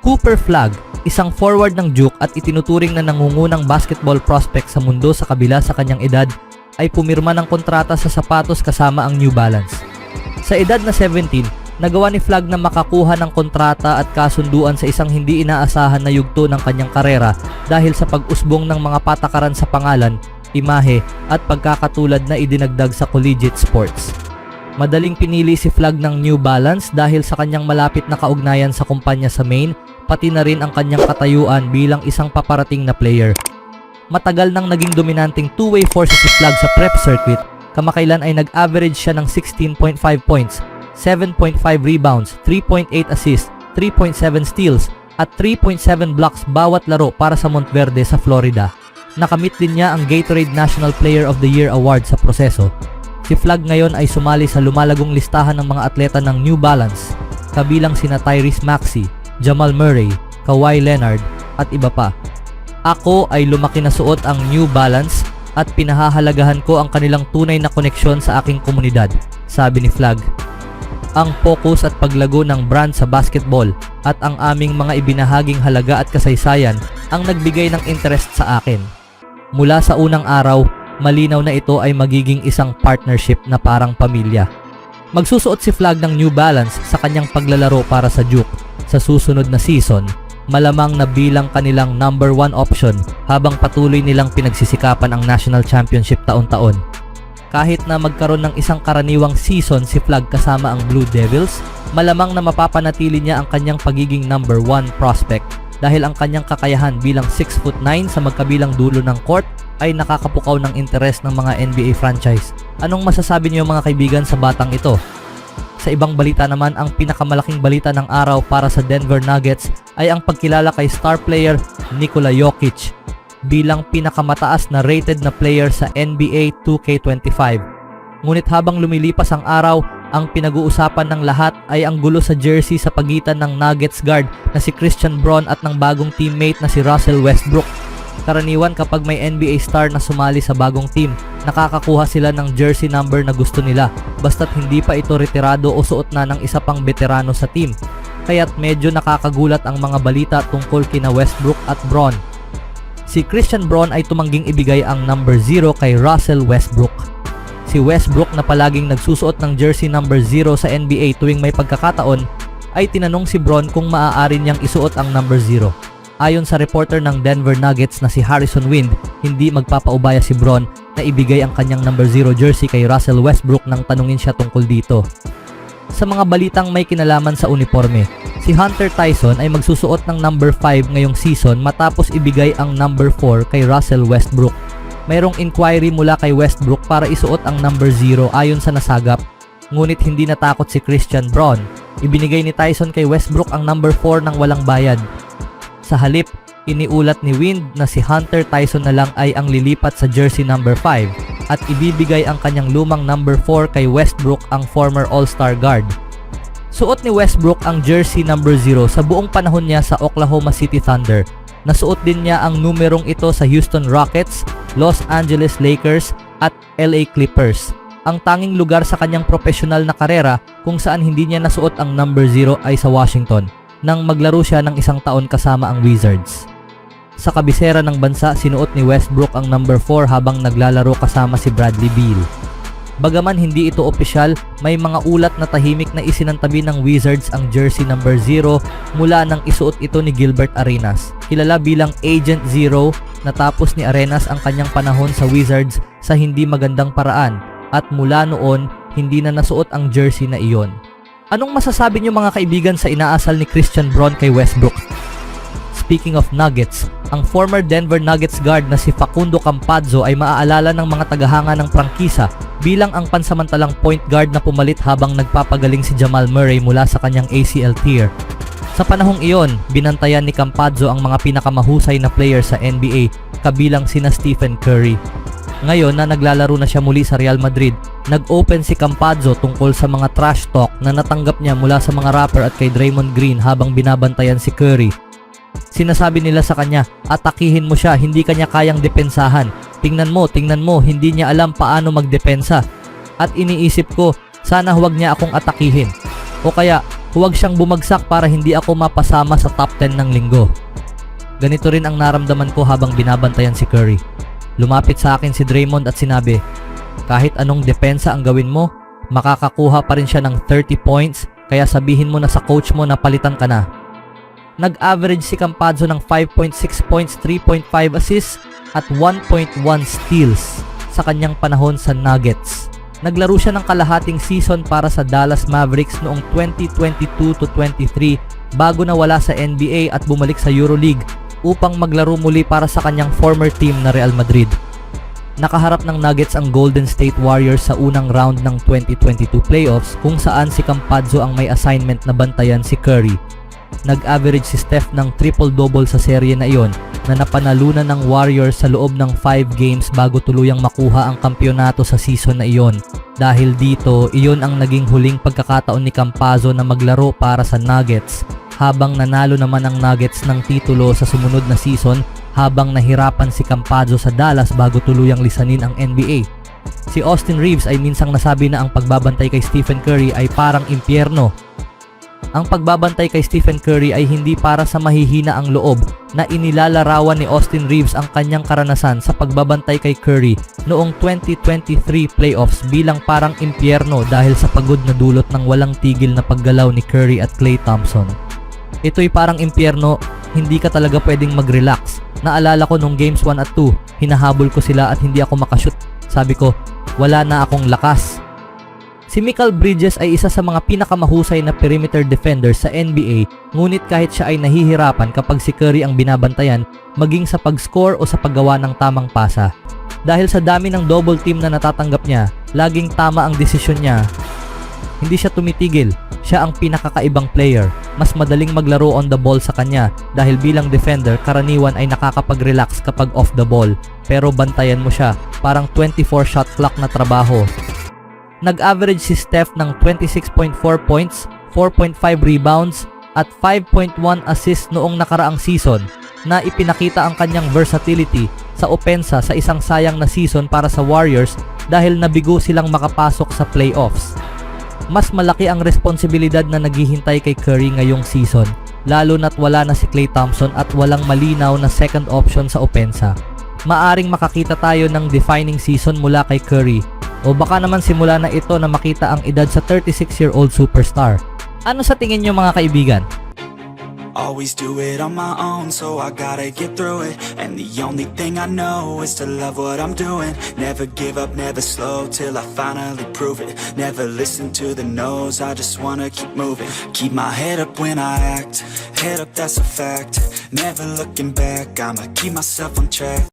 Cooper Flagg, isang forward ng Duke at itinuturing na nangungunang basketball prospect sa mundo sa kabila sa kanyang edad, ay pumirma ng kontrata sa sapatos kasama ang New Balance. Sa edad na 17, nagawa ni Flagg na makakuha ng kontrata at kasunduan sa isang hindi inaasahan na yugto ng kanyang karera dahil sa pag-usbong ng mga patakaran sa pangalan, imahe at pagkakatulad na idinagdag sa collegiate sports. Madaling pinili si Flagg ng New Balance dahil sa kanyang malapit na kaugnayan sa kumpanya sa Maine, pati na rin ang kanyang katayuan bilang isang paparating na player. Matagal nang naging dominanting two-way force si Flagg sa prep circuit, kamakailan ay nag-average siya ng 16.5 points, 7.5 rebounds, 3.8 assists, 3.7 steals at 3.7 blocks bawat laro para sa Monteverde sa Florida. Nakamit din niya ang Gatorade National Player of the Year Award sa proseso. Si Flagg ngayon ay sumali sa lumalagong listahan ng mga atleta ng New Balance, kabilang sina Tyrese Maxey, Jamal Murray, Kawhi Leonard at iba pa. Ako ay lumaki na suot ang New Balance at pinahahalagahan ko ang kanilang tunay na koneksyon sa aking komunidad, sabi ni Flagg. Ang focus at paglago ng brand sa basketball at ang aming mga ibinahaging halaga at kasaysayan ang nagbigay ng interest sa akin. Mula sa unang araw, malinaw na ito ay magiging isang partnership na parang pamilya. Magsusuot si Flagg ng New Balance sa kanyang paglalaro para sa Duke. Sa susunod na season, malamang na bilang kanilang number 1 option habang patuloy nilang pinagsisikapan ang national championship taon-taon. Kahit na magkaroon ng isang karaniwang season si Flagg kasama ang Blue Devils, malamang na mapapanatili niya ang kanyang pagiging number 1 prospect dahil ang kanyang kakayahan bilang 6'9" sa magkabilang dulo ng court ay nakakapukaw ng interes ng mga NBA franchise. Anong masasabi niyo mga kaibigan sa batang ito? Sa ibang balita naman, ang pinakamalaking balita ng araw para sa Denver Nuggets ay ang pagkilala kay star player Nikola Jokic bilang pinakamataas na rated na player sa NBA 2K25. Ngunit habang lumilipas ang araw, ang pinag-uusapan ng lahat ay ang gulo sa jersey sa pagitan ng Nuggets guard na si Christian Braun at ng bagong teammate na si Russell Westbrook. Karaniwan kapag may NBA star na sumali sa bagong team, nakakakuha sila ng jersey number na gusto nila basta't hindi pa ito retirado o suot na ng isa pang veterano sa team. Kaya't medyo nakakagulat ang mga balita tungkol kina Westbrook at Braun. Si Christian Braun ay tumangging ibigay ang number 0 kay Russell Westbrook. Si Westbrook na palaging nagsusuot ng jersey number 0 sa NBA tuwing may pagkakataon ay tinanong si Braun kung maaari niyang isuot ang number 0. Ayon sa reporter ng Denver Nuggets na si Harrison Wind, hindi magpapaubaya si Braun na ibigay ang kanyang number 0 jersey kay Russell Westbrook nang tanungin siya tungkol dito. Sa mga balitang may kinalaman sa uniforme, si Hunter Tyson ay magsusuot ng number 5 ngayong season matapos ibigay ang number 4 kay Russell Westbrook. Mayroong inquiry mula kay Westbrook para isuot ang number 0 ayon sa nasagap, ngunit hindi natakot si Christian Braun. Ibinigay ni Tyson kay Westbrook ang number 4 nang walang bayad. Sa halip, iniulat ni Wind na si Hunter Tyson na lang ay ang lilipat sa jersey number 5 at ibibigay ang kanyang lumang number 4 kay Westbrook, ang former All-Star guard. Suot ni Westbrook ang jersey number 0 sa buong panahon niya sa Oklahoma City Thunder. Nasuot din niya ang numerong ito sa Houston Rockets, Los Angeles Lakers at LA Clippers. Ang tanging lugar sa kanyang profesional na karera kung saan hindi niya nasuot ang number 0 ay sa Washington, nang maglaro siya ng isang taon kasama ang Wizards. Sa kabisera ng bansa, sinuot ni Westbrook ang number 4 habang naglalaro kasama si Bradley Beal. Bagaman hindi ito opisyal, may mga ulat na tahimik na isinantabi ng Wizards ang jersey number 0 mula nang isuot ito ni Gilbert Arenas. Kilala bilang Agent Zero, natapos ni Arenas ang kanyang panahon sa Wizards sa hindi magandang paraan at mula noon, hindi na nasuot ang jersey na iyon. Anong masasabi niyo mga kaibigan sa inaasal ni Christian Braun kay Westbrook? Speaking of Nuggets, ang former Denver Nuggets guard na si Facundo Campazzo ay maaalala ng mga tagahanga ng prangkisa bilang ang pansamantalang point guard na pumalit habang nagpapagaling si Jamal Murray mula sa kanyang ACL tear. Sa panahong iyon, binantayan ni Campazzo ang mga pinakamahusay na player sa NBA, kabilang sina Stephen Curry. Ngayon na naglalaro na siya muli sa Real Madrid, nag-open si Campazzo tungkol sa mga trash talk na natanggap niya mula sa mga rapper at kay Draymond Green habang binabantayan si Curry. Sinasabi nila sa kanya, atakihin mo siya, hindi kanya kayang depensahan. Tingnan mo, hindi niya alam paano magdepensa. At iniisip ko, sana huwag niya akong atakihin. O kaya, Huwag siyang bumagsak para hindi ako mapasama sa top 10 ng linggo. Ganito rin ang naramdaman ko habang binabantayan si Curry. Lumapit sa akin si Draymond at sinabi, kahit anong depensa ang gawin mo, makakakuha pa rin siya ng 30 points, kaya sabihin mo na sa coach mo na palitan ka na. Nag-average si Campazzo ng 5.6 points, 3.5 assists at 1.1 steals sa kanyang panahon sa Nuggets. Naglaro siya ng kalahating season para sa Dallas Mavericks noong 2022 to 23 bago nawala sa NBA at bumalik sa EuroLeague upang maglaro muli para sa kanyang former team na Real Madrid. Nakaharap ng Nuggets ang Golden State Warriors sa unang round ng 2022 playoffs kung saan si Campazzo ang may assignment na bantayan si Curry. Nag-average si Steph ng triple-double sa serye na iyon na napanalunan ng Warriors sa loob ng 5 games bago tuluyang makuha ang kampyonato sa season na iyon. Dahil dito, iyon ang naging huling pagkakataon ni Campazzo na maglaro para sa Nuggets habang nanalo naman ang Nuggets ng titulo sa sumunod na season habang nahirapan si Campazzo sa Dallas bago tuluyang lisanin ang NBA. Si Austin Reeves ay minsang nasabi na ang pagbabantay kay Stephen Curry ay parang impyerno. Ang pagbabantay kay Stephen Curry ay hindi para sa mahihina ang loob na inilalarawan ni Austin Reeves ang kanyang karanasan sa pagbabantay kay Curry noong 2023 playoffs bilang parang impyerno dahil sa pagod na dulot ng walang tigil na paggalaw ni Curry at Klay Thompson. Ito'y parang impyerno, hindi ka talaga pwedeng mag-relax. Naalala ko nung games 1 at 2, hinahabol ko sila at hindi ako makashoot. Sabi ko, wala na akong lakas. Si Mikal Bridges ay isa sa mga pinakamahusay na perimeter defender sa NBA, ngunit kahit siya ay nahihirapan kapag si Curry ang binabantayan, maging sa pag-score o sa paggawa ng tamang pasa. Dahil sa dami ng double team na natatanggap niya, laging tama ang desisyon niya. Hindi siya tumitigil, siya ang pinakakaibang player. Mas madaling maglaro on the ball sa kanya dahil bilang defender, karaniwan ay nakakapag-relax kapag off the ball. Pero bantayan mo siya, parang 24 shot clock na trabaho. Nag-average si Steph ng 26.4 points, 4.5 rebounds at 5.1 assists noong nakaraang season na ipinakita ang kanyang versatility sa opensa sa isang sayang na season para sa Warriors dahil nabigo silang makapasok sa playoffs. Mas malaki ang responsibilidad na naghihintay kay Curry ngayong season, lalo na't wala na si Klay Thompson at walang malinaw na second option sa opensa. Maaring makakita tayo ng defining season mula kay Curry, o baka naman simula na ito na makita ang edad sa 36-year-old superstar. Ano sa tingin niyo mga kaibigan? Always do it on my own, so I gotta get through it. And the only thing I know is to love what I'm doing. Never give up, never slow, till I finally prove it. Never listen to the no's, I just wanna keep moving. Keep my head up when I act, head up that's a fact. Never looking back, I'ma keep myself on track.